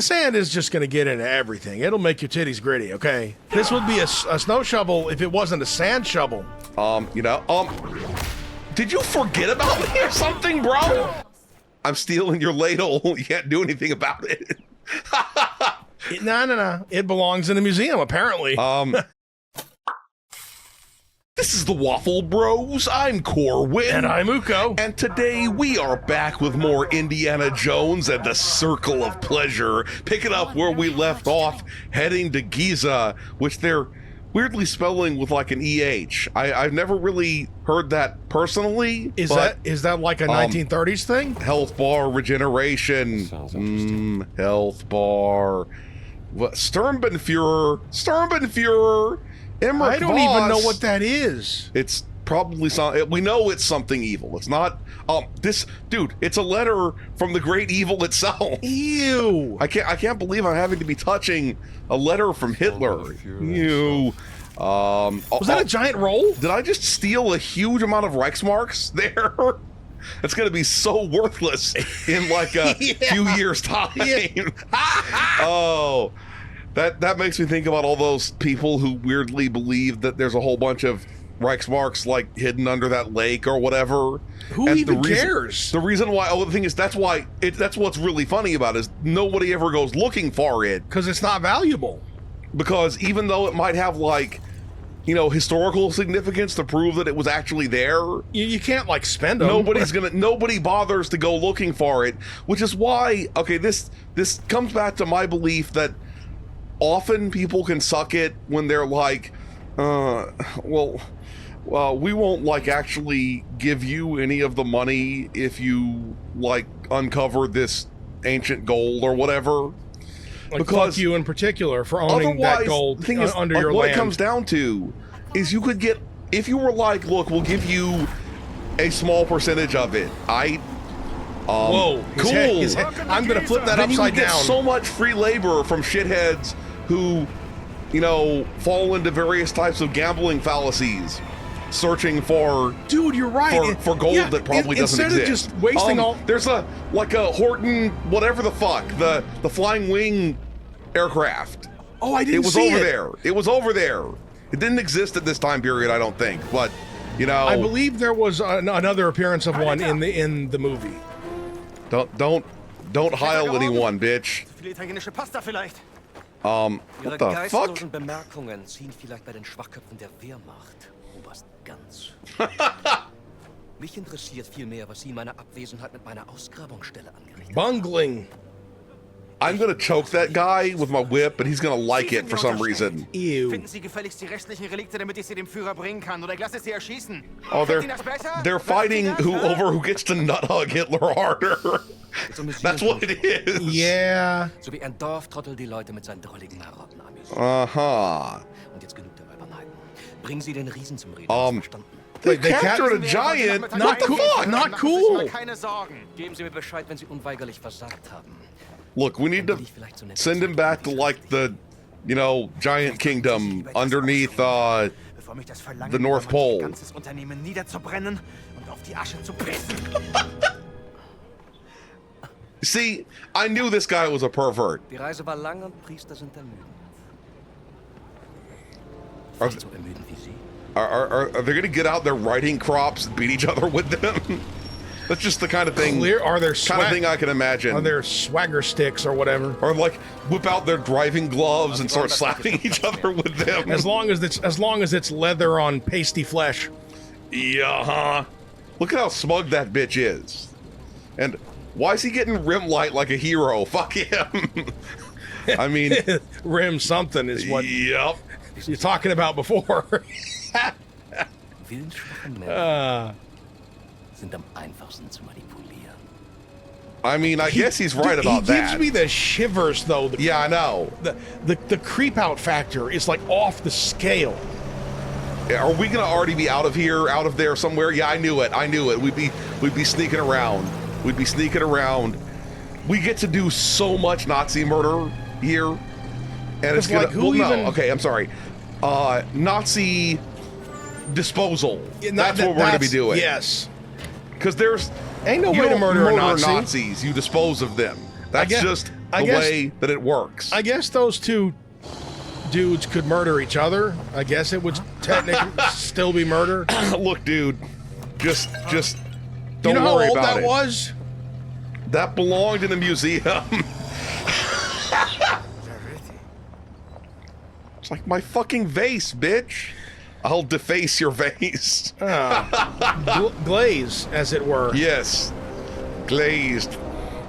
the sand is just going to get into everything. It'll make your titties gritty, okay? This would be a snow shovel if it wasn't a sand shovel. Did you forget about me or something, bro? I'm stealing your ladle. You can't do anything about it. No. It belongs in a museum, apparently. This is the Waffle Bros. I'm Corwin. And I'm Uko. And today we are back with more Indiana Jones and the Circle of Pleasure. Picking up where we left off, heading to Giza, which they're weirdly spelling with like an EH. I've never really heard that personally. Is that like a 1930s thing? Health bar regeneration. Health bar. What? Sturmbanführer. Emmerich I don't Voss. even know what that is. It's probably something. We know it's something evil. It's not. This dude. It's a letter from the great evil itself. Ew. I can't believe I'm having to be touching a letter from Hitler. Ew. Was that a giant roll? Did I just steal a huge amount of Reichsmarks there? It's going to be so worthless in like a few years' time. Oh. That makes me think about all those people who weirdly believe that there's a whole bunch of Reichsmarks like hidden under that lake or whatever. Who even cares? The reason why, the thing is, that's what's really funny about it is nobody ever goes looking for it. Because it's not valuable. Because even though it might have like, historical significance to prove that it was actually there, you can't like spend them. Nobody bothers to go looking for it, which is why, okay, this comes back to my belief that often people can suck it when they're like, we won't like actually give you any of the money if you like uncover this ancient gold or whatever. Like, because fuck you in particular for owning that gold the thing is, under your what land. it comes down to is you could get, if you were like, look, we'll give you a small percentage of it. Whoa, cool. I'm gonna flip that upside down. You get down. so much free labor from shitheads who, fall into various types of gambling fallacies, searching for dude, you're right for gold that probably doesn't exist. Instead of just wasting all. There's a Horton, whatever the fuck, the flying wing aircraft. Oh, I didn't see it. It was over there. It didn't exist at this time period, I don't think, but I believe there was another appearance of one in the movie. Don't heil anyone, bitch. What the fuck? Bemerkungen ziehen vielleicht bei den Schwachköpfen der Wehrmacht, Oberst Ganz. Mich interessiert vielmehr, was Sie in meiner Abwesenheit mit meiner Ausgrabungsstelle angerichtet haben. Bungling. I'm gonna choke that guy with my whip, but he's gonna like it for some reason. Ew. Finden Sie gefälligst die restlichen Relikte, damit ich sie dem Führer bringen kann, oder ich lasse sie erschießen. Oh, they're fighting who gets to nut hug Hitler harder. That's what it is. Yeah. So wie ein Dorftrottel die Leute mit seinen drolligen Marotten amüsiert. Aha. Und jetzt genug der Überneiden. Bringen Sie den Riesen zum Reden. Verstanden? They captured a giant. Not cool. Not cool. Keine Sorgen. Geben Sie mir Bescheid, wenn Sie unweigerlich versagt haben. Look, we need to send him back to like the, giant kingdom underneath the North Pole. Ganzes Unternehmen niederzubrennen und auf die Asche zu pressen. See, I knew this guy was a pervert. Die Reise war lang und Priester sind ermüdend. Nicht so ermüdend wie Sie. Are they gonna get out their riding crops and beat each other with them? That's just the kind of thing. Thing I can imagine. Are there swagger sticks or whatever? Or like whip out their driving gloves and start slapping each other with them. As long as it's leather on pasty flesh. Yeah. Look at how smug that bitch is. And why is he getting rim light like a hero? Fuck him. I mean, rim something is what. Yep. You're talking about before. Sind am einfachsten zu manipulieren. I mean, I guess he's right about that. He gives me the shivers, though. Yeah, I know. The creep out factor is like off the scale. Are we gonna already be out of here, out of there somewhere? Yeah, I knew it. We'd be sneaking around. We get to do so much Nazi murder here, and it's gonna. Okay, I'm sorry. Nazi disposal. That's what we're gonna be doing. Yes. Because there's ain't no way to murder a Nazi. Nazis. You dispose of them. That's just way that it works. I guess those two dudes could murder each other. I guess it would technically still be murder. Look, dude, just You don't know how worry old about that it. was? That belonged in a museum. It's like my fucking vase, bitch. I'll deface your vase. Glaze, as it were. Yes, glazed,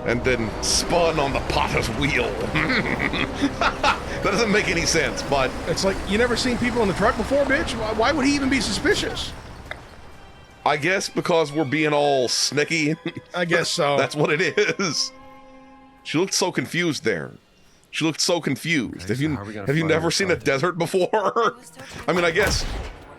and then spun on the potter's wheel. That doesn't make any sense, but It's like, you never seen people in the truck before, bitch? Why would he even be suspicious? I guess because we're being all snicky. I guess so. That's what it is. She looked so confused there. She looked so confused. Have you never seen a desert before? I mean, I guess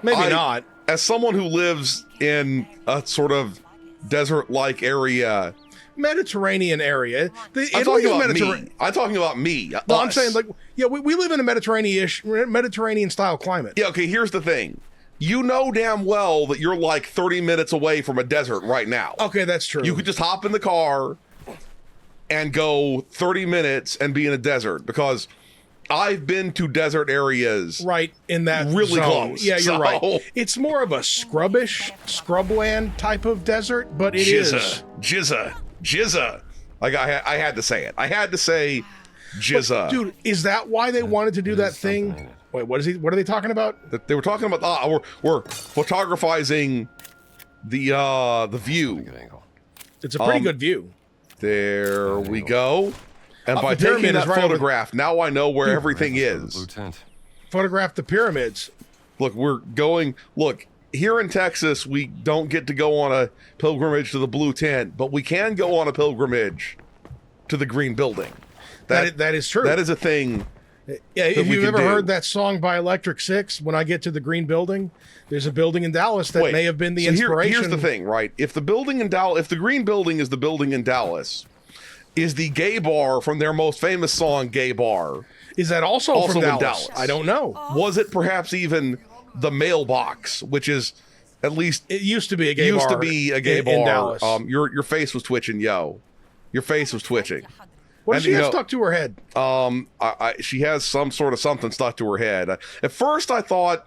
Maybe not. As someone who lives in a sort of desert-like area, Mediterranean area. I'm talking about me. I'm talking about me. Well, I'm us. saying, like, yeah, we live in a Mediterranean-style climate. Yeah, okay, here's the thing. You know damn well that you're like 30 minutes away from a desert right now. Okay, that's true. You could just hop in the car and go 30 minutes and be in a desert, because I've been to desert areas. Right in that really zone. close. Yeah, you're So- right. It's more of a scrubland type of desert, but it is. Jizza. Like I had to say it. I had to say Jizza. Dude, is that why they wanted to do that thing? Wait, what are they talking about? They were talking about we're photographizing the view. It's a pretty good view. There we go. And by the pyramid taking that is right over- photograph, now I know where everything is. Photograph the pyramids. Look, look, here in Texas, we don't get to go on a pilgrimage to the blue tent, but we can go on a pilgrimage to the green building. That is true. That is a thing. Yeah, if we you've could ever do. heard that song by Electric Six, When I Get to the Green Building, there's a building in Dallas that may have been the inspiration. Here's the thing, right? If the green building is the building in Dallas, is the gay bar from their most famous song, Gay Bar, Is that also from in Dallas? Dallas? I don't know. Was it perhaps even the mailbox, which is at least It used to be a gay bar. used to be a gay bar. in Dallas. Your face was twitching, yo. Your face was twitching. What does and, she have you know, stuck to her head? She has some sort of something stuck to her head. At first, I thought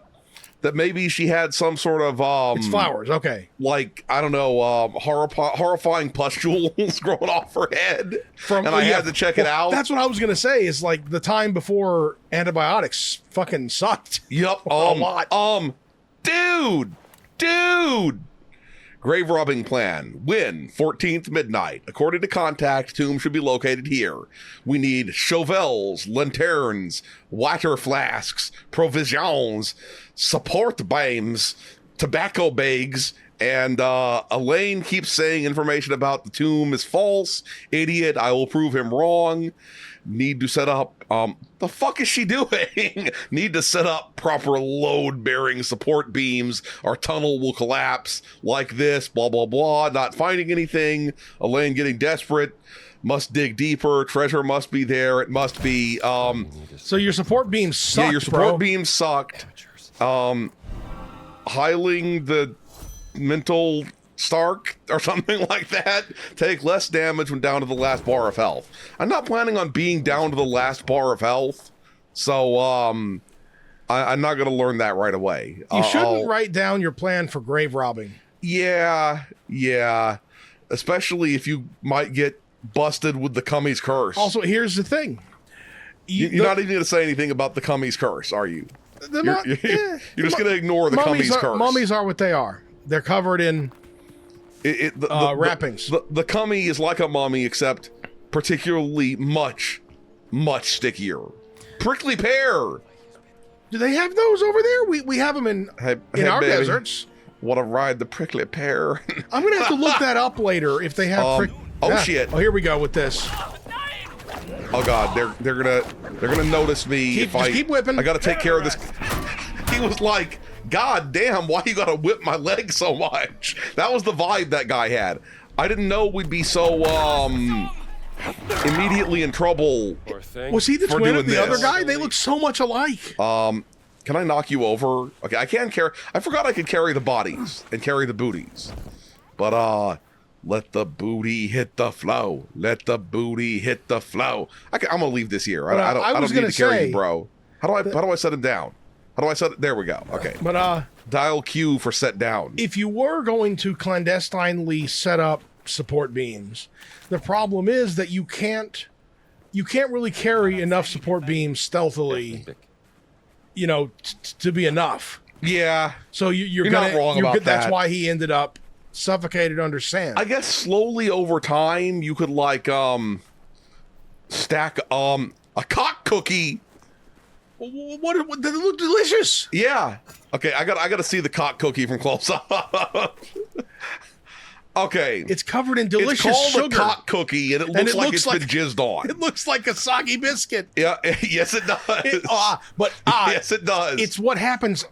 that maybe she had some sort of It's flowers. Okay. like, I don't know, horrifying pustules growing off her head. I had to check it out. That's what I was gonna say. Is like the time before antibiotics fucking sucked. Yep. A lot. Dude. Grave robbing plan. Win. 14th midnight. According to contact, tomb should be located here. We need shovels, lanterns, water flasks, provisions, support beams, tobacco bags, and Elaine keeps saying information about the tomb is false. Idiot, I will prove him wrong. Need to set up, the fuck is she doing? Need to set up proper load-bearing support beams. Our tunnel will collapse like this, blah, blah, blah. Not finding anything. Elaine getting desperate. Must dig deeper. Treasure must be there. It must be, So your support beams sucked, yeah, your support bro. beams sucked. Hiling the mental Stark or something like that. Take less damage when down to the last bar of health. I'm not planning on being down to the last bar of health, so I'm not going to learn that right away. You shouldn't write down your plan for grave robbing. Yeah. Especially if you might get busted with the Cummy's curse. Also, here's the thing. You're not even going to say anything about the Cummy's curse, are you? You're just going to ignore the Cummy's curse. Mummies are what they are. They're covered in wrappings. The Cummy is like a mummy, except particularly much stickier. Prickly pear. Do they have those over there? We have them in Hey, our baby. deserts. Want to ride the prickly pear? I'm gonna have to look that up later if they have. Shit! Oh, here we go with this. Oh god, they're gonna notice me if I keep whipping. I gotta take care of this. He was like, God damn, why you gotta whip my leg so much? That was the vibe that guy had. I didn't know we'd be so immediately in trouble. Was he the for twin of doing the other this. guy? They look so much alike. Can I knock you over? Okay, I can carry. I forgot I could carry the bodies and carry the booties, but Let the booty hit the flow. Let the booty hit the flow. I'm gonna leave this here. I don't need to carry you, bro. How do I set him down? How do I set it? There we go. Okay. But dial Q for set down. If you were going to clandestinely set up support beams, the problem is that you can't really carry enough support beams stealthily, you know, to be enough. Yeah. So you're not wrong about that. That's why he ended up suffocated under sand. I guess slowly over time you could like stack a cock cookie. What they look delicious. Yeah. Okay, I got to see the cock cookie from close up. Okay. It's covered in delicious it's called sugar. a cock cookie, and it looks like it's been jizzed on. It looks like a soggy biscuit. Yeah. Yes, it does. Yes, it does. It's what happens.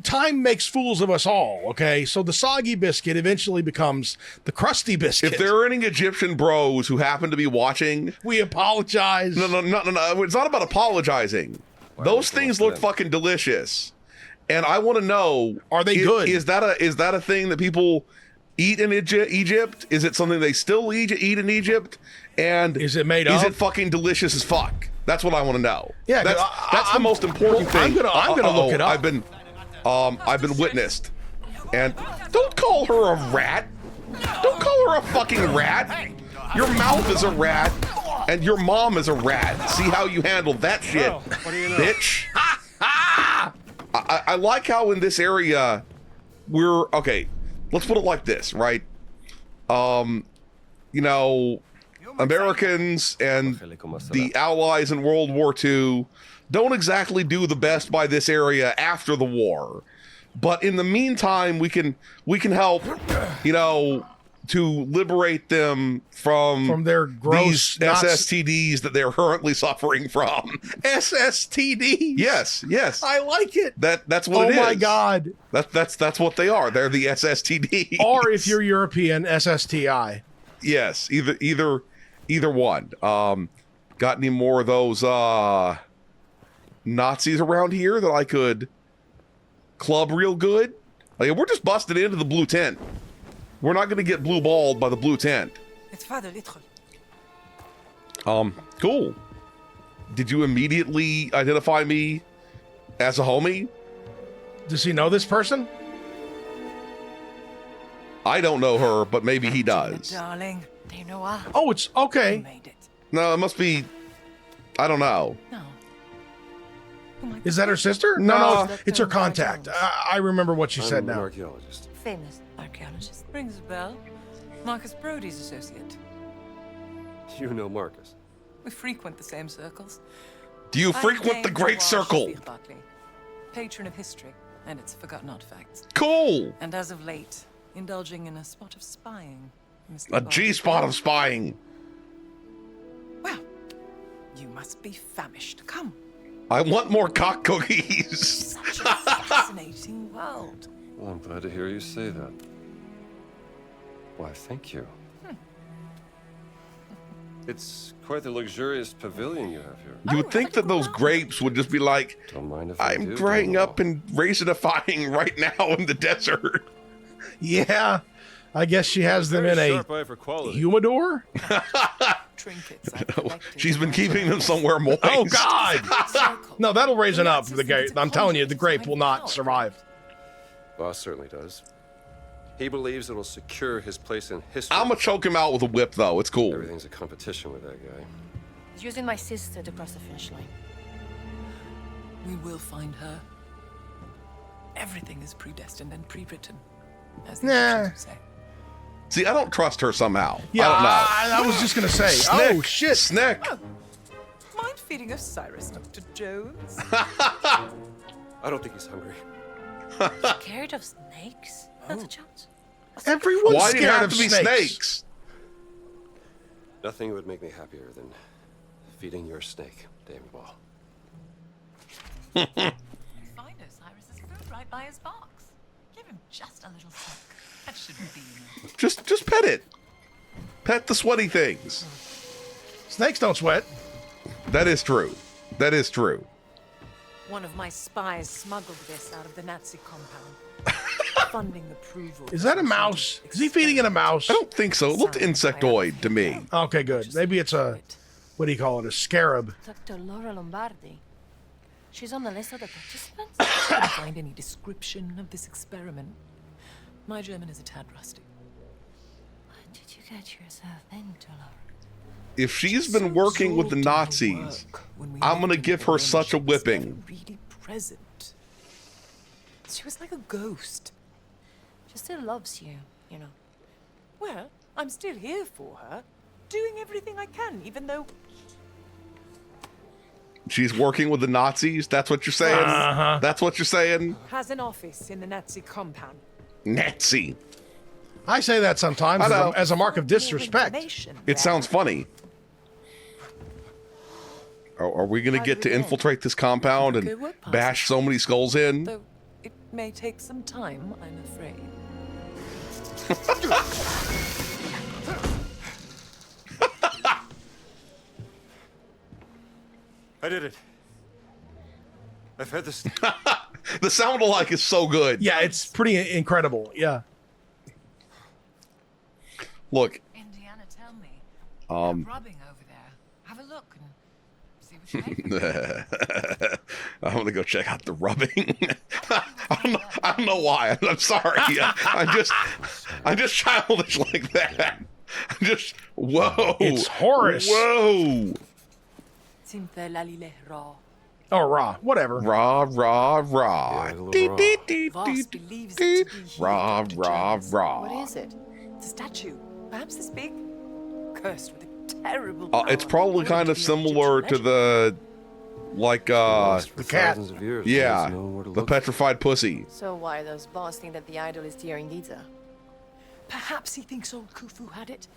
Time makes fools of us all, okay? So the soggy biscuit eventually becomes the crusty biscuit. If there are any Egyptian bros who happen to be watching, we apologize. No. It's not about apologizing. Those things look fucking delicious. And I want to know, are they good? Is that a thing that people eat in Egypt? Is it something they still eat in Egypt? And is it made up? Is it fucking delicious as fuck? That's what I want to know. Yeah, that's the most important thing. I'm gonna look it up. I've been witnessed. And don't call her a rat. Don't call her a fucking rat. Your mouth is a rat, and your mom is a rat. See how you handle that shit, bitch. I like how in this area okay. Let's put it like this, right? You know, Americans and the Allies in World War II don't exactly do the best by this area after the war, but in the meantime, we can help, you know, to liberate them from their gross SSTDs that they're currently suffering from. SSTD? Yes. I like it. That's what it is. Oh my God. That's what they are. They're the SSTDs. Or if you're European, SSTI. Yes, either one. Got any more of those Nazis around here that I could club real good? Like, we're just busted into the blue tent. We're not going to get blue balled by the blue tent. Cool. Did you immediately identify me as a homie? Does he know this person? I don't know her, but maybe he does. Darling, do you know what? Oh, it's okay. You made it. No, it must be. I don't know. No. Is that her sister? No, it's her contact. I remember what she said now. Archaeologist. Famous archaeologist. Rings a bell. Marcus Brody's associate. You know Marcus. We frequent the same circles. Do you frequent the Great Circle? Patron of history and its forgotten artifacts. Cool. And as of late, indulging in a spot of spying. A G-spot of spying. Well, you must be famished. Come. I want more cock cookies. Such a fascinating world. Well, I'm glad to hear you say that. Why, thank you. It's quite the luxurious pavilion you have here. You would think that those grapes would just be like, Don't mind if I I'm do, drying don't up and raisinifying right now in the desert. Yeah, I guess she has them in Very a sharp eye for quality. humidor. Trinkets I've collected. She's been keeping them somewhere moist. Oh God! No, that'll raisin up the grape. I'm telling you, the grape will not survive. Boss certainly does. He believes it'll secure his place in history. I'm gonna choke him out with a whip, though. It's cool. Everything's a competition with that guy. He's using my sister to cross the finish line. We will find her. Everything is predestined and pre-written, as the Nah. Egyptians say. See, I don't trust her somehow. Yeah, I don't know. I was just gonna say. Snick, Oh shit! Snick. Mind feeding Osiris, Dr. Jones? I don't think he's hungry. Scared of snakes? Dr. Jones? Everyone's Why do you scared have of to be snakes? Nothing would make me happier than feeding your snake, Damon Ball. Find Osiris's food right by his box. Give him just a little suck. That shouldn't be enough. Just pet it. Pet the sweaty things. Snakes don't sweat. That is true. That is true. One of my spies smuggled this out of the Nazi compound. funding approval. Is that a mouse? Is he feeding it a mouse? I don't think so. It looked insectoid to me. Okay, good. Maybe it's a, what do you call it, a scarab. Dr. Laura Lombardi. She's on the list of the participants? Couldn't find any description of this experiment. My German is a tad rusty. What did you get yourself into, Laura? If she's been working with the Nazis, I'm gonna give her such a whipping. Really present. She was like a ghost. She still loves you, you know. Well, I'm still here for her, doing everything I can, even though She's working with the Nazis? That's what you're saying? That's what you're saying? has an office in the Nazi compound. Nazi. I say that sometimes as a mark of disrespect. It sounds funny. Are we going to get to infiltrate this compound and bash so many skulls in? Though it may take some time, I'm afraid. I did it. I've had this. The sound alike is so good. Yeah, it's pretty incredible. Yeah. Look. Indiana, tell me. They're rubbing over there. Have a look and see what you make. I'm gonna go check out the rubbing. I don't know why. I'm sorry. I'm just childish like that. I'm just whoa. It's Horace. Whoa. Oh, raw. Whatever. Rah rah rah. Yeah, a little Dee, raw. dee, dee, Voss dee, believes dee. it to be here, Rah Dr. rah Jones. rah. What is it? It's a statue, perhaps this big, cursed with a terrible It's power. probably kind of similar to the like Lost for the cat. thousands of years. yeah, Always know where to the look. petrified pussy. So why those boss think that the idol is here in Giza? Perhaps he thinks old Khufu had it.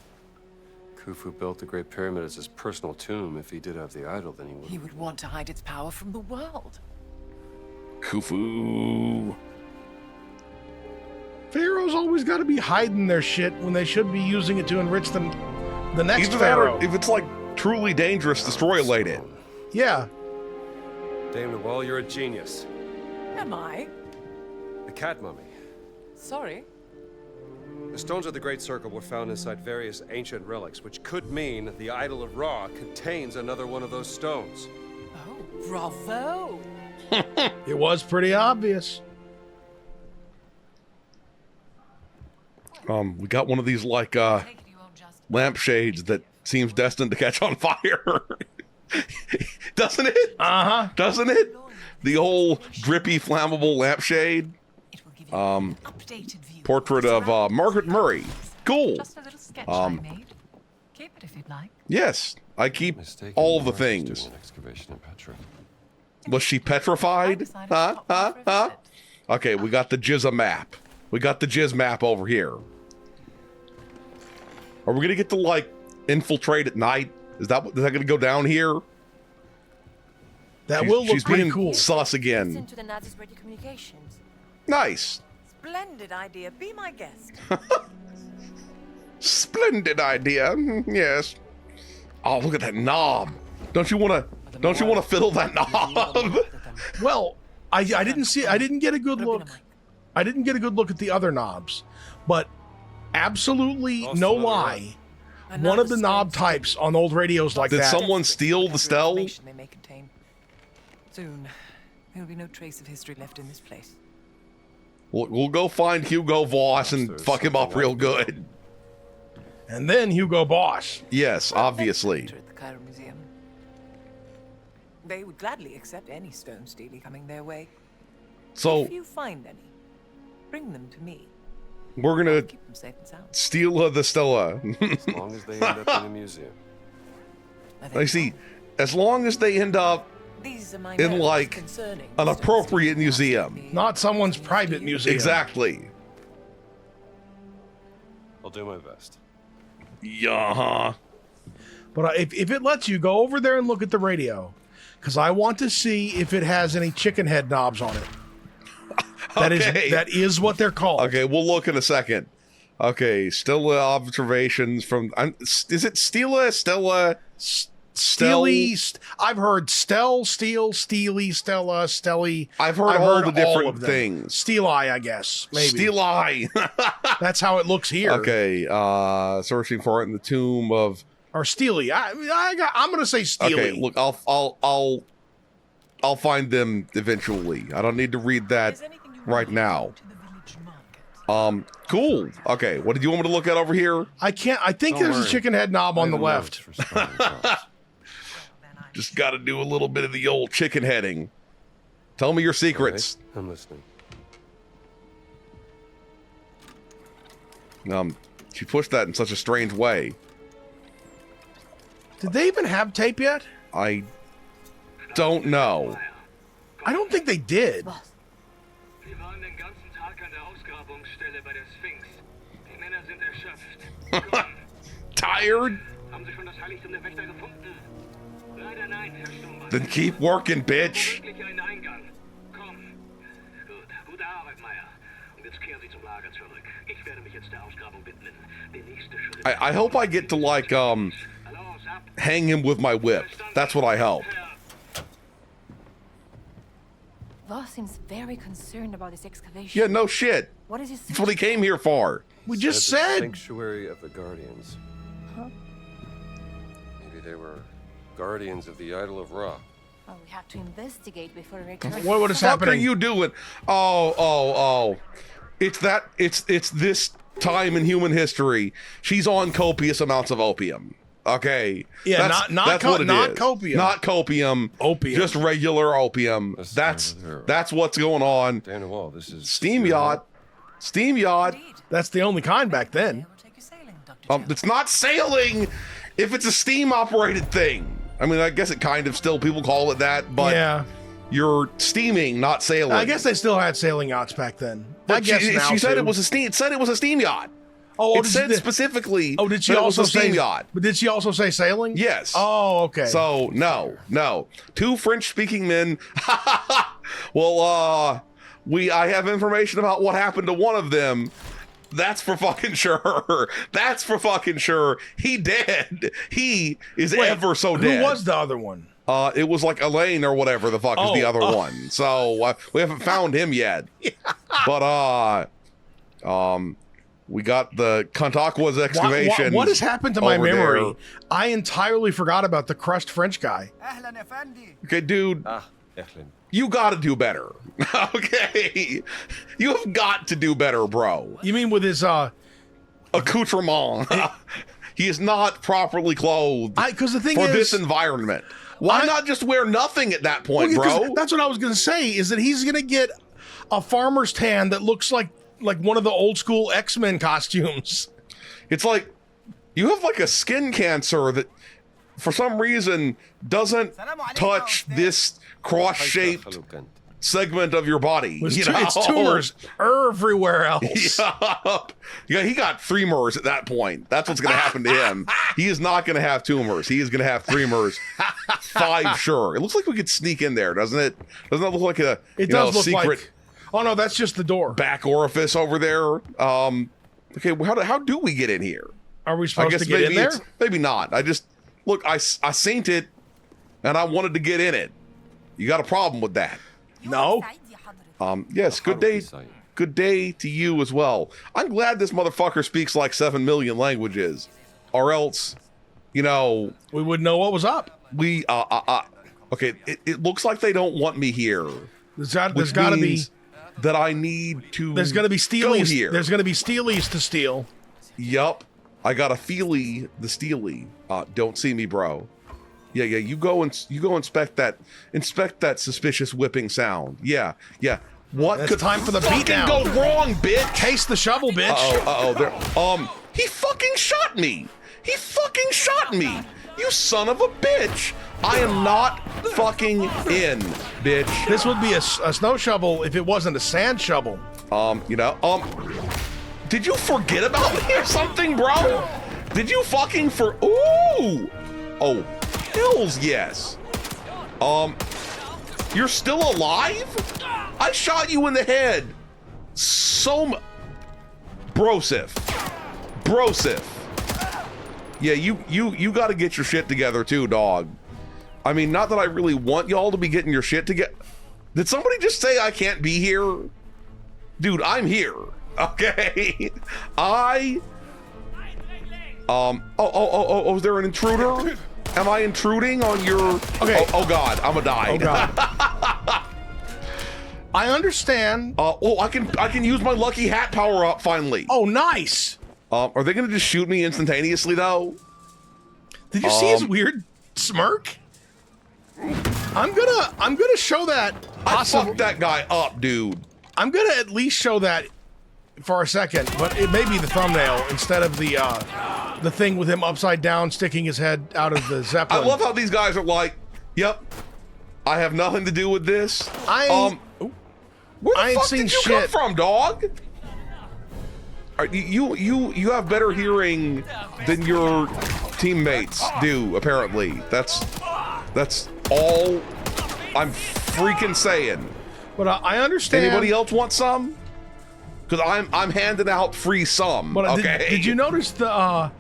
Khufu built the Great Pyramid as his personal tomb. If he did have the idol, then he would. He would want to hide its power from the world. Khufu. Pharaohs always got to be hiding their shit when they should be using it to enrich the next Either that or pharaoh. if it's like truly dangerous, destroy it. Yeah. Dame Noel, you're a genius. Am I? The cat mummy. Sorry. The stones of the Great Circle were found inside various ancient relics, which could mean the idol of Ra contains another one of those stones. Oh, bravo. It was pretty obvious. We got one of these like Take it you won't just lampshades that seems destined to catch on fire. Doesn't it? Uh-huh. Doesn't it? The old drippy flammable lampshade. it will give you an updated view. Portrait of Margaret Murray. Cool. Just a little sketch I made. Keep it if you'd like. Yes, I keep Mistaken all of the Mars is things. doing an excavation in Petra. Was she I petrified? decided to pop by for a visit. Okay, we got the Jizza map. We got the Jizz map over here. Are we gonna get to like infiltrate at night? Is that gonna go down here? That will look she's pretty being cool. sus Listen again. to the Nazis' radio communications. Nice. Splendid idea. Be my guest. Splendid idea. Yes. Oh, look at that knob. Don't you wanna fiddle that knob? Well, I didn't see. I didn't get a good look. I didn't get a good look at the other knobs, but absolutely no lie. One of the knob types on old radios like Did that. someone steal the stele? Information they may contain. Soon, there'll be no trace of history left in this place. We'll go find Hugo Voss and fuck him up real good. And then Hugo Boss. Yes, obviously. At the Cairo Museum. They would gladly accept any stone stealing coming their way. So If you find any, bring them to me. we're gonna Keep them safe and sound. steal the Stella. As long as they end up in a museum. Are I see. As long as they end up These are my in notes like concerning an stone appropriate stealing. museum. Not someone's private museum. Exactly. I'll do my best. Yeah. But if it lets you, go over there and look at the radio, because I want to see if it has any chicken head knobs on it. Okay. That is what they're called. Okay, we'll look in a second. Okay, Stella observations from. Is it Stella? Stella? Steely. I've heard Stell, Steel, Steely, Stella, Stelly. I've heard all the of different them. things. Steel Eye, I guess. Maybe. Steel Eye. That's how it looks here. Okay. Searching for it in the tomb of. Or Steely. I'm gonna say Steely. Okay. Look, I'll find them eventually. I don't need to read that right now. Cool. Okay. What did you want me to look at over here? I think there's a chicken head knob on the left. Just got to do a little bit of the old chicken heading. Tell me your secrets. Right. I'm listening. She pushed that in such a strange way. Did they even have tape yet? I don't know. I don't think they did. Wir waren den ganzen Tag an der Ausgrabungsstelle bei der Sphinx. Die Männer sind erschöpft. Tired? Haben Sie schon das Heiligtum der Wächter gefunden? Leider nein, Herr Sturmbann. Then keep working, bitch. Wirklich einen Eingang. Komm. Gut, gute Arbeit, Meier. Und jetzt kehren Sie zum Lager zurück. Ich werde mich jetzt der Ausgrabung widmen. Der nächste Schritt. I hope I get to like hang him with my whip. That's what I hope. Voss seems very concerned about this excavation. Yeah, no shit. What is he That's what he came here for. We just The said. Sanctuary of the Guardians. Huh? Maybe they were guardians of the Idol of Ra. Well, we have to investigate before we return. What is What happening? are you doing? Oh. It's this time in human history. She's on copious amounts of opium. Okay. Yeah, that's not what it is. copium. Not copium. Opium. Just regular opium. That's what's going on. Damn well, this is Steam yacht. Steam yacht. That's the only kind back then. We'll take you sailing, Dr. Jones. It's not sailing if it's a steam operated thing. I mean, I guess it kind of still people call it that, but Yeah. you're steaming, not sailing. I guess they still had sailing yachts back then. I But guess now she said too. it was a steam. It said it was a steam yacht. Oh, It said specifically. Oh, did she that it was also a steam say yacht? But did she also say sailing? Yes. Oh, okay. So no. Two French-speaking men. Well, I have information about what happened to one of them. That's for fucking sure. That's for fucking sure. He dead. He is ever so dead. Who was the other one? It was like Elaine or whatever the fuck is the other one. So we haven't found him yet. But we got the Cantaqua's excavation. What has happened to my over memory? there. I entirely forgot about the crushed French guy. Ahlan, Effendi. Okay, dude, Echlin. you got to do better. Okay, you have got to do better, bro. You mean with his Accoutrement. He is not properly clothed because the thing for is, this environment. Why not just wear nothing at that point, well, bro? that's what I was gonna say. Is that he's gonna get a farmer's tan that looks like one of the old school X-Men costumes. It's like you have like a skin cancer that for some reason doesn't touch this cross-shaped segment of your body. It's tumors everywhere else. Yup. Yeah, he got tumors at that point. That's what's going to happen to him. He is not going to have tumors. He is going to have tumors. 5 sure. It looks like we could sneak in there, doesn't it? Doesn't that look like a look secret like. Oh no, that's just the door. back orifice over there? Okay, well, how do we get in here? Are we I supposed guess to get maybe in there? maybe not. I just look. I seen it, and I wanted to get in it. You got a problem with that? No. Yes. Good day. Good day to you as well. I'm glad this motherfucker speaks like 7 million languages, or else, we would know what was up. we okay. It looks like they don't want me here. There's got to be. that I need to. There's going to be go steelies here. There's going to be steelies to steal. Yup. I got a feely the steely. Don't see me, bro. Yeah. You go inspect that suspicious whipping sound. Yeah. What It's could time for the fucking beatdown. go wrong, bitch? Taste the shovel, bitch. He fucking shot me. You son of a bitch. I am not fucking in, bitch. This would be a snow shovel if it wasn't a sand shovel. Did you forget about me or something, bro? Did you fucking ooh. Oh, hills yes. You're still alive? I shot you in the head. Brosif. Yeah, you got to get your shit together too, dog. I mean, not that I really want y'all to be getting your shit together. Did somebody just say I can't be here? Dude, I'm here. Okay. Is there an intruder? Am I intruding on your... Okay. Oh God, I'm a die. Oh God. I understand. I can use my lucky hat power up finally. Oh, nice. Are they gonna just shoot me instantaneously though? Did you see his weird smirk? I'm gonna show that. I fucked that guy up, dude. I'm gonna at least show that for a second, but it may be the thumbnail instead of the thing with him upside down sticking his head out of the zeppelin. I love how these guys are like, "Yep, I have nothing to do with this." Where the fuck did you come from, dog? You have better hearing than your teammates do, apparently. That's all I'm freaking saying. But I understand. Anybody else want some? Because I'm handing out free some. But okay. Did you notice the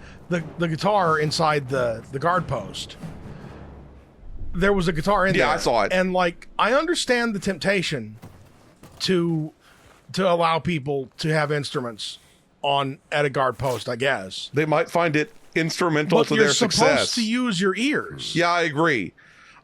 guitar inside the guard post? There was a guitar in there. Yeah, I saw it. And like, I understand the temptation to allow people to have instruments at a guard post, I guess. They might find it instrumental to their success. But you're supposed to use your ears. Yeah, I agree.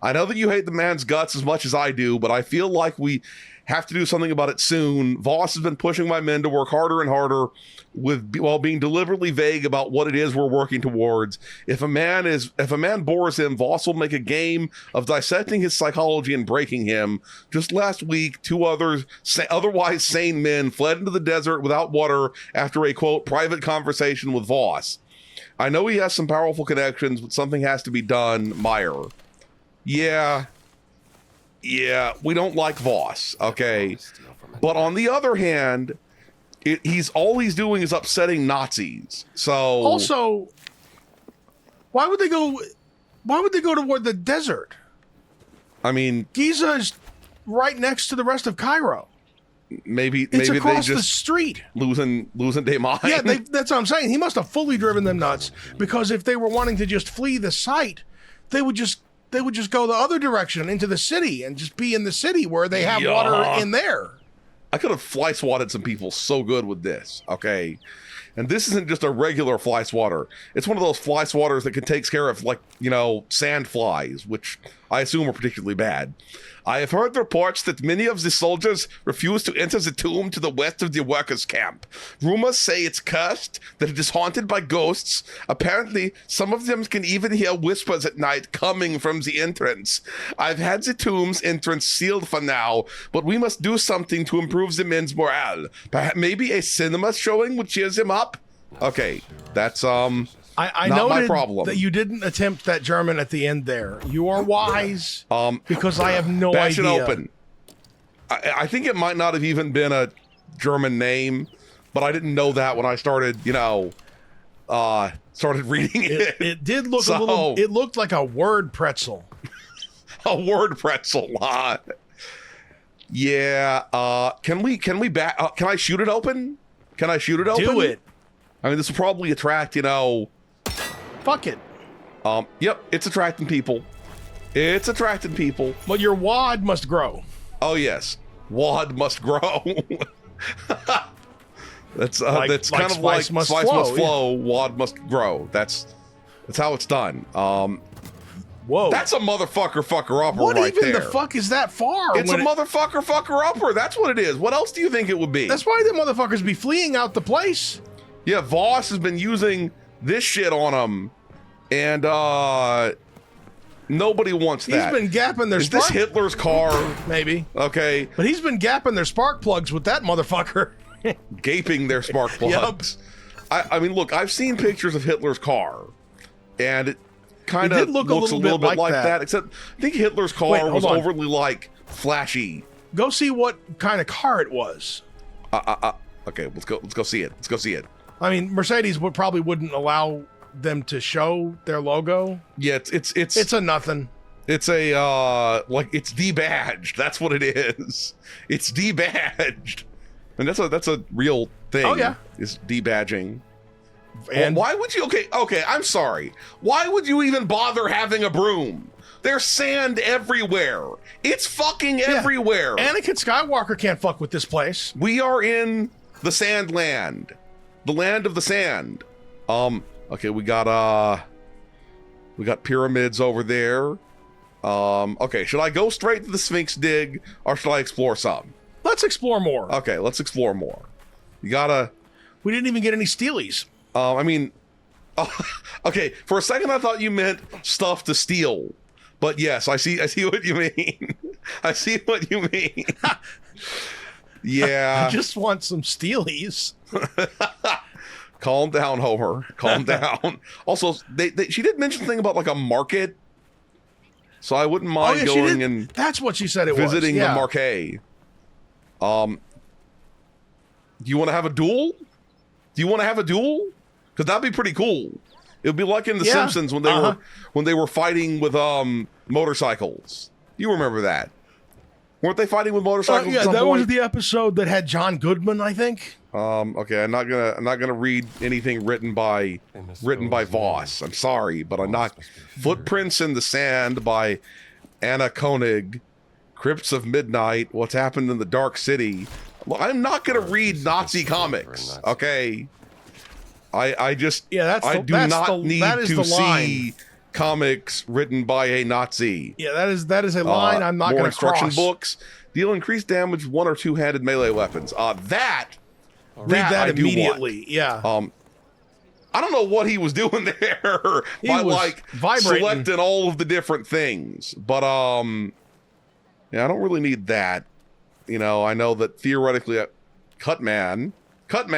I know that you hate the man's guts as much as I do, but I feel like we have to do something about it soon. Voss has been pushing my men to work harder and harder while being deliberately vague about what it is we're working towards. If a man bores him, Voss will make a game of dissecting his psychology and breaking him. Just last week, two otherwise sane men fled into the desert without water after a, quote, private conversation with Voss. I know he has some powerful connections, but something has to be done, Meyer. Yeah, we don't like Voss, okay? But on the other hand, all he's doing is upsetting Nazis. So also, why would they go toward the desert? I mean, Giza is right next to the rest of Cairo. Maybe across they just the street. losing their mind. Yeah, that's what I'm saying. He must have fully driven them nuts, because if they were wanting to just flee the site, they would just go the other direction into the city and just be in the city where they have water in there. I could have fly swatted some people so good with this, okay? And this isn't just a regular fly swatter. It's one of those fly swatters that can take care of, like, sand flies, which I assume are particularly bad. I have heard reports that many of the soldiers refuse to enter the tomb to the west of the workers' camp. Rumors say it's cursed, that it is haunted by ghosts. Apparently, some of them can even hear whispers at night coming from the entrance. I've had the tomb's entrance sealed for now, but we must do something to improve the men's morale. Perhaps maybe a cinema showing would cheer them up? Okay, that's I not my noted problem. that you didn't attempt that German at the end there. You are wise, because I have no bash idea. it open. I think it might not have even been a German name, but I didn't know that when I started, started reading it. It did look a little. It looked like a word pretzel. A word pretzel. Yeah. Can I shoot it open? Can I shoot it open? Do it. I mean, this will probably attract, Fuck it. Yep, it's attracting people. It's attracting people. But your wad must grow. Oh yes, wad must grow. That's kind of like slice must flow. Yeah. Wad must grow. That's how it's done. Whoa, that's a motherfucker fucker upper. What right even there. The fuck is that for? It's a motherfucker fucker upper. That's what it is. What else do you think it would be? That's why the motherfuckers be fleeing out the place. Yeah, Voss has been using this shit on them, and nobody wants that. He's been gapping their. Is this Hitler's car? Maybe. Okay. But he's been gapping their spark plugs with that motherfucker. Gaping their spark plugs. Yep. I mean, look, I've seen pictures of Hitler's car, and it kind of looks a little bit like that. Except I think Hitler's car was overly flashy. Go see what kind of car it was. Okay, let's go see it. Let's go see it. I mean, Mercedes probably wouldn't allow them to show their logo. Yeah, it's a nothing. It's a it's debadged. That's what it is. It's debadged, and that's a real thing. Oh yeah, is debadging. And why would you? Okay, I'm sorry. Why would you even bother having a broom? There's sand everywhere. It's fucking everywhere. Anakin Skywalker can't fuck with this place. We are in the sand land. The land of the sand. Okay, we got pyramids over there. Okay, should I go straight to the Sphinx dig or should I explore some? Let's explore more. Okay, let's explore more. You gotta. We didn't even get any steelies. I mean, okay. For a second, I thought you meant stuff to steal, but yes, I see what you mean. I see what you mean. Yeah. I just want some steelies. Calm down, Homer. Calm down. Also, she did mention something about like a market, so I wouldn't mind going and that's what she said. Visiting the marquee. Do you want to have a duel? Do you want to have a duel? Because that'd be pretty cool. It would be like in The Simpsons when they were fighting with motorcycles. You remember that? Weren't they fighting with motorcycles? Yeah, that was the episode that had John Goodman, I think. Okay, I'm not gonna read anything written by Voss. I'm sorry, but I'm not. Footprints in the Sand by Anna Koenig. Crypts of Midnight. What's Happened in the Dark City. I'm not gonna read Nazi comics. Okay. I do not need to see comics written by a Nazi. Yeah, that is a line I'm not going to instruction cross. books. Deal increased damage with one or two-handed melee weapons. Read that immediately. Yeah. I don't know what he was doing there by like selecting all of the different things, but yeah, I don't really need that. You know, I know that theoretically, Cutman. That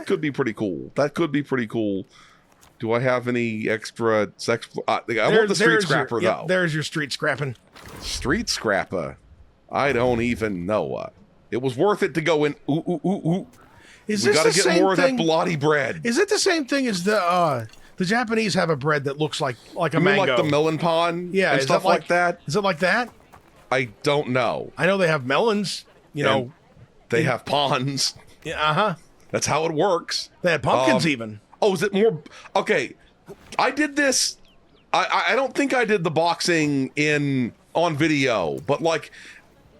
could be pretty cool. That could be pretty cool. Do I have any extra sex? I want the street scrapper though. There's your street scrapping. Street scrapper. I don't even know. It was worth it to go in. Ooh. We gotta get more of that bloody bread. Is it the same thing as the Japanese have a bread that looks like a mango? Like the melon pon? Yeah, and stuff like that. Is it like that? I don't know. I know they have melons. You know, they have ponds. Yeah, That's how it works. They had pumpkins even. Oh, is it more? Okay, I did this. I don't think I did the boxing on video, but like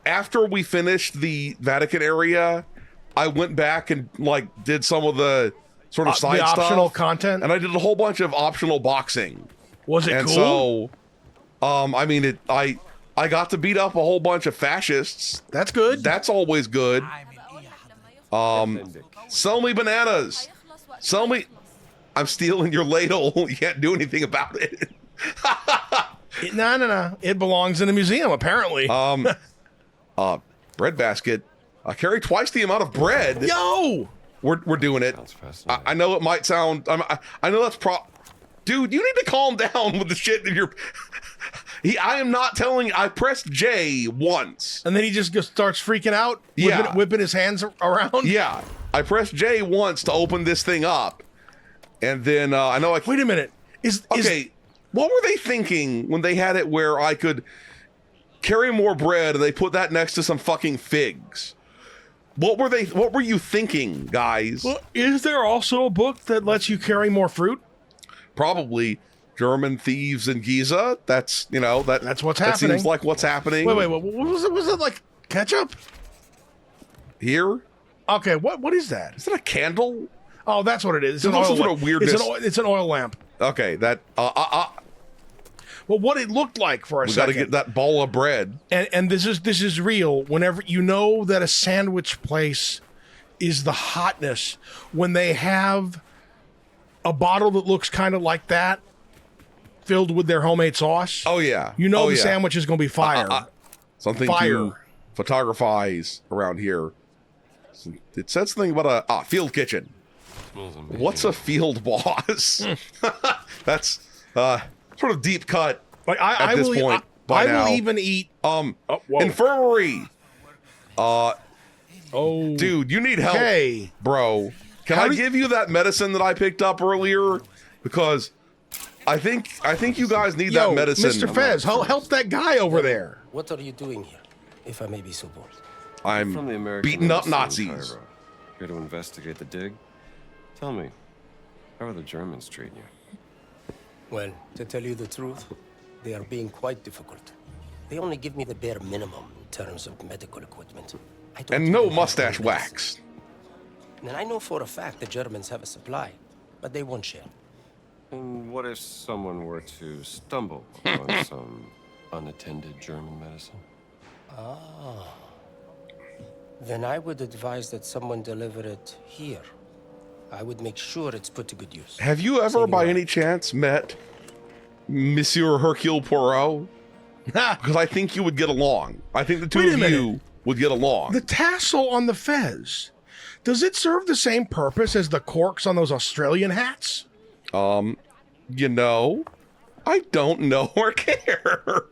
after we finished the Vatican area, I went back and like did some of the sort of side stuff, optional content, and I did a whole bunch of optional boxing. Was it and cool? So, I mean, I got to beat up a whole bunch of fascists. That's good. That's always good. Sell me bananas. Sell me. I'm stealing your ladle. You can't do anything about it. No. It belongs in a museum, apparently. Bread basket. I carry twice the amount of bread. Yo! We're doing it. I know it might sound. I know that's Dude, you need to calm down with the shit that you're. I am not telling. I pressed J once, and then he just starts freaking out. Whipping his hands around. Yeah, I pressed J once to open this thing up, and then I know. Wait a minute. What were they thinking when they had it where I could carry more bread and they put that next to some fucking figs? What were you thinking, guys? Well, is there also a book that lets you carry more fruit? Probably. German thieves in Giza. That's that's what's happening. That seems like what's happening. Wait. What was it? Was it like ketchup? Here? Okay. What is that? Is it a candle? Oh, that's what it is. It's an oil oil sort of weirdness. It's an oil lamp. Okay. That. Well, what it looked like for a second. We got to get that ball of bread. And this is real. Whenever you know that a sandwich place is the hotness, when they have a bottle that looks kind of like that, filled with their homemade sauce. Oh yeah. You know the sandwich is going to be fire. Something to photographize around here. It says something about a field kitchen. What's a field boss? That's sort of deep cut. Like at this point. I will even eat infirmary. Dude, you need help, bro. Can I give you that medicine that I picked up earlier? Because I think you guys need that medicine. Mr. Fez, help that guy over there. What are you doing here, if I may be so bold? I'm From the American beating up Embassy in Nazis. Cairo. Here to investigate the dig. Tell me, how are the Germans treating you? Well, to tell you the truth, they are being quite difficult. They only give me the bare minimum in terms of medical equipment. I don't And no even have mustache any medicine. wax. And I know for a fact the Germans have a supply, but they won't share. And what if someone were to stumble upon some unattended German medicine? Ah. Then I would advise that someone deliver it here. I would make sure it's put to good use. Have you ever, Saving by lives. any chance, met Monsieur Hercule Poirot? Because I think you would get along. I think the two Wait a of minute. you would get along. The tassel on the fez, does it serve the same purpose as the corks on those Australian hats? You know, I don't know or care.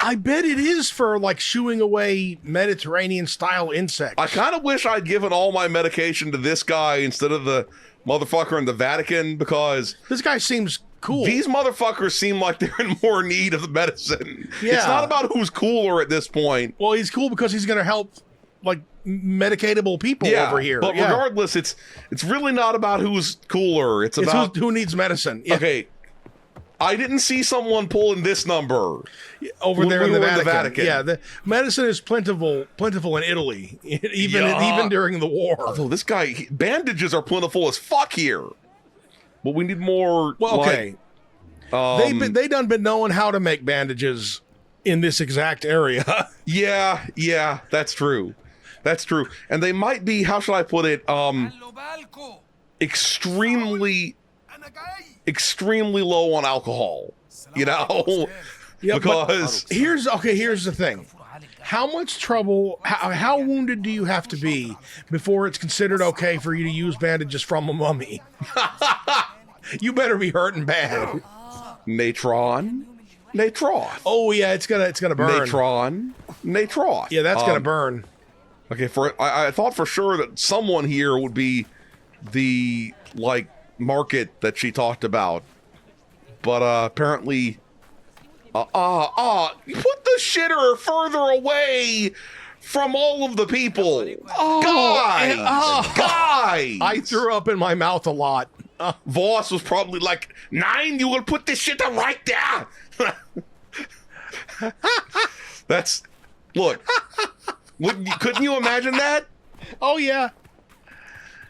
I bet it is for like shooing away Mediterranean-style insects. I kind of wish I'd given all my medication to this guy instead of the motherfucker in the Vatican, because This guy seems cool. these motherfuckers seem like they're in more need of the medicine. It's Yeah. not about who's cooler at this point. Well, he's cool because he's going to help like medicatable people over here. But Yeah. regardless, it's really not about who's cooler. It's It's about who needs medicine. Yeah. okay. I didn't see someone pulling this number Over when there we in the were Vatican. Yeah, the medicine is plentiful in Italy, even during the war. Although this guy, bandages are plentiful as fuck here. But we need more. Well, okay, like, they done been knowing how to make bandages in this exact area. yeah, that's true. That's true. And they might be, how should I put it? Extremely low on alcohol. You know? Yeah, because here's the thing. How much trouble, how wounded do you have to be before it's considered okay for you to use bandages from a mummy? You better be hurting bad. natron. Oh yeah, it's gonna burn. Natron. Yeah, that's gonna burn. Okay, I thought for sure that someone here would be the like market that she talked about, but apparently, you put the shitter further away from all of the people. Guys. I threw up in my mouth a lot. Voss was probably like, 9, you will put this shitter right there. That's look. Couldn't you imagine that? Oh yeah.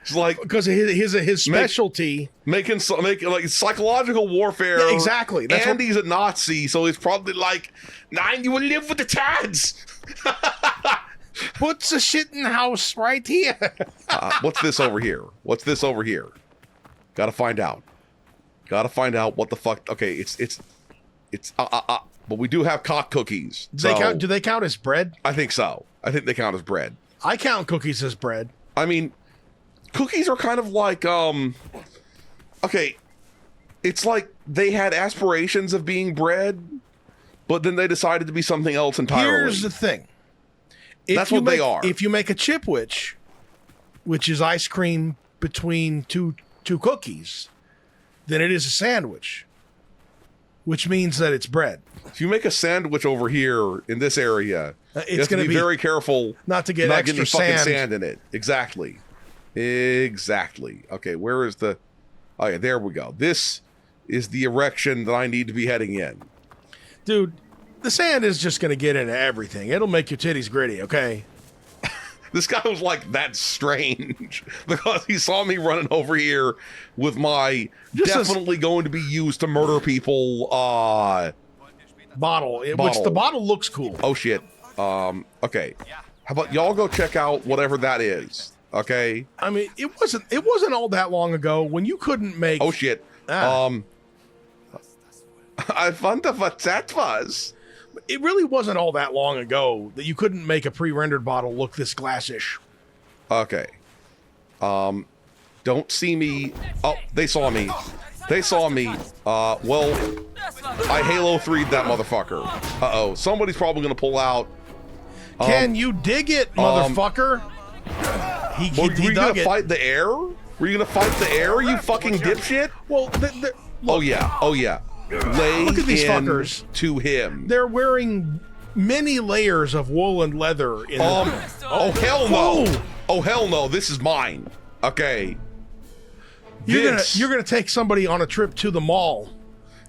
It's like because of his specialty, making like psychological warfare. Yeah, exactly. That's and he's a Nazi, so he's probably like, 9, you will live with the Tads. Puts a shit in the house right here. What's this over here? Gotta find out. What the fuck. Okay, it's. But we do have cock cookies. Do they count as bread? I think so. I think they count as bread. I count cookies as bread. I mean, cookies are kind of like, okay, it's like they had aspirations of being bread, but then they decided to be something else entirely. Here's the thing. That's what they are. If you make a chipwich, which is ice cream between two cookies, then it is a sandwich, which means that it's bread. If you make a sandwich over here in this area, you have to be very careful not to get extra fucking sand in it. Exactly. Okay, where is the... Oh, yeah, there we go. This is the erection that I need to be heading in. Dude, the sand is just going to get into everything. It'll make your titties gritty, okay? This guy was like, that's strange, because he saw me running over here with my definitely going to be used to murder people bottle, which the bottle looks cool. Oh shit. Okay. How about y'all go check out whatever that is? Okay. I mean, it wasn't all that long ago when you couldn't make. Oh shit. I wonder what that was. It really wasn't all that long ago that you couldn't make a pre-rendered bottle look this glassish. Okay. Don't see me. Oh, they saw me. Well, I Halo 3'd that motherfucker. Uh-oh. Somebody's probably going to pull out. Can you dig it, motherfucker? He were you dug going to fight the air? Were you going to fight the air, you fucking dipshit? Well, oh, yeah. Lay look at these in fuckers to him. They're wearing many layers of wool and leather in oh hell no. Oh hell no, this is mine. Okay. You're gonna take somebody on a trip to the mall.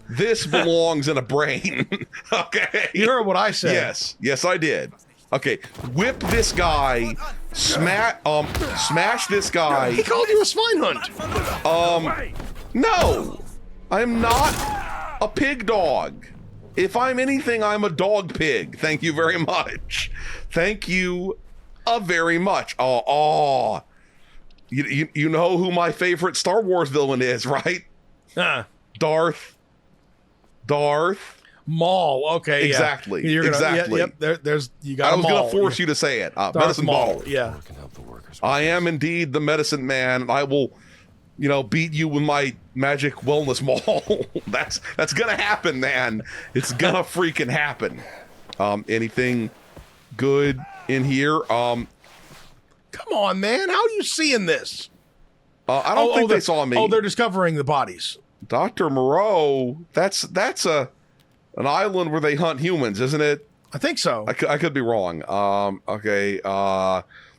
This belongs in a brain. Okay. You heard what I said. Yes, I did. Okay, whip this guy, smash this guy. He called you a swine hunt. No, I'm not a pig dog. If I'm anything, I'm a dog pig. Thank you very much. Thank you very much. You know who my favorite Star Wars villain is, right? Darth Maul. Okay, exactly. Yeah. Exactly. There's you got. I was going to force you to say it. Medicine Maul. Yeah. I am indeed the medicine man, and I will, beat you with my magic wellness maul. That's gonna happen, man. It's gonna freaking happen. Anything good in here? Come on, man. How are you seeing this? I don't think they saw me. Oh, they're discovering the bodies. Dr. Moreau, that's an island where they hunt humans, isn't it? I think so. I could be wrong. Okay.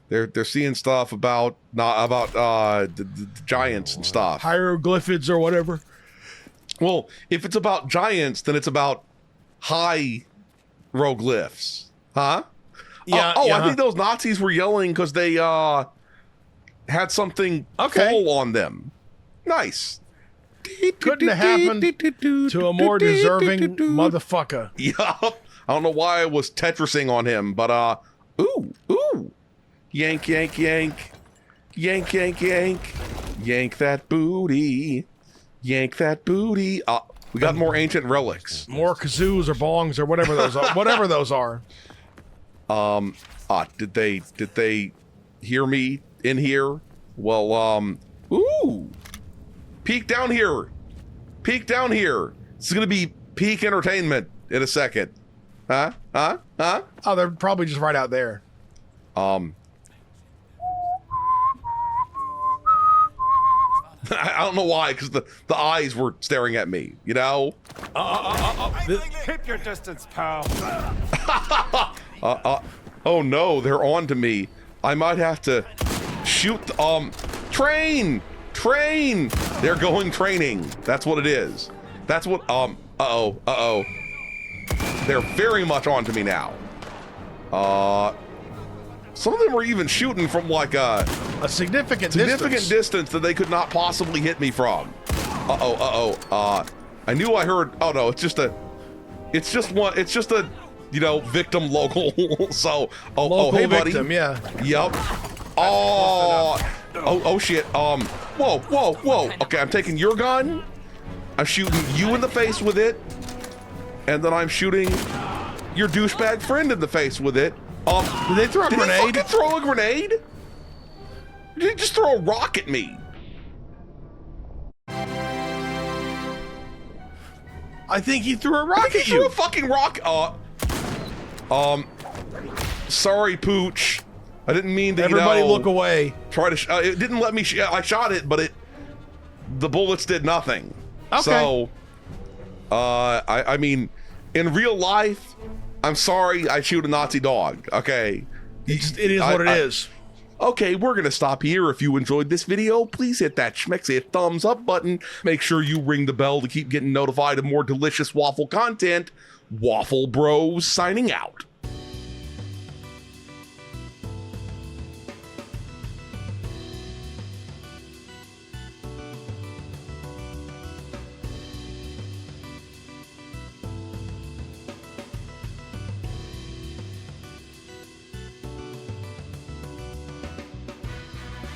They're seeing stuff about the giants and stuff. Hieroglyphics or whatever. Well, if it's about giants, then it's about hieroglyphs, huh? Yeah. I think those Nazis were yelling because they had something fall on them. Nice. Couldn't have happened to a more deserving motherfucker. Yup. I don't know why I was Tetrising on him, but ooh. Yank, yank, yank. Yank, yank, yank. Yank that booty. Yank that booty. We got more ancient relics. More kazoos or bongs or whatever those are. Whatever those are. Did they hear me in here? Well, ooh. Peek down here. Peek down here. This is gonna be peak entertainment in a second. Huh? Oh, they're probably just right out there. I don't know why, because the eyes were staring at me, Keep your distance, pal. Oh no, they're on to me. I might have to shoot. Train. They're going training. That's what it is. That's what. Uh-oh. They're very much on to me now. Some of them were even shooting from like a significant distance that they could not possibly hit me from. I knew I heard. Oh no, it's just a victim local. So local hey buddy. Victim, yeah. Yep. Oh shit. Whoa. Okay, I'm taking your gun. I'm shooting you in the face with it, and then I'm shooting your douchebag friend in the face with it. Did they throw a grenade? Did he fucking throw a grenade? Did he just throw a rock at me? I think he threw a rock at you. Threw a fucking rock. Sorry, Pooch. I didn't mean to. Everybody look away. Try to. It didn't let me. I shot it, but the bullets did nothing. Okay. So, I mean, in real life, I'm sorry. I shoot a Nazi dog. Okay. It is what it is. Okay, we're going to stop here. If you enjoyed this video, please hit that schmexy thumbs up button. Make sure you ring the bell to keep getting notified of more delicious waffle content. Waffle Bros signing out.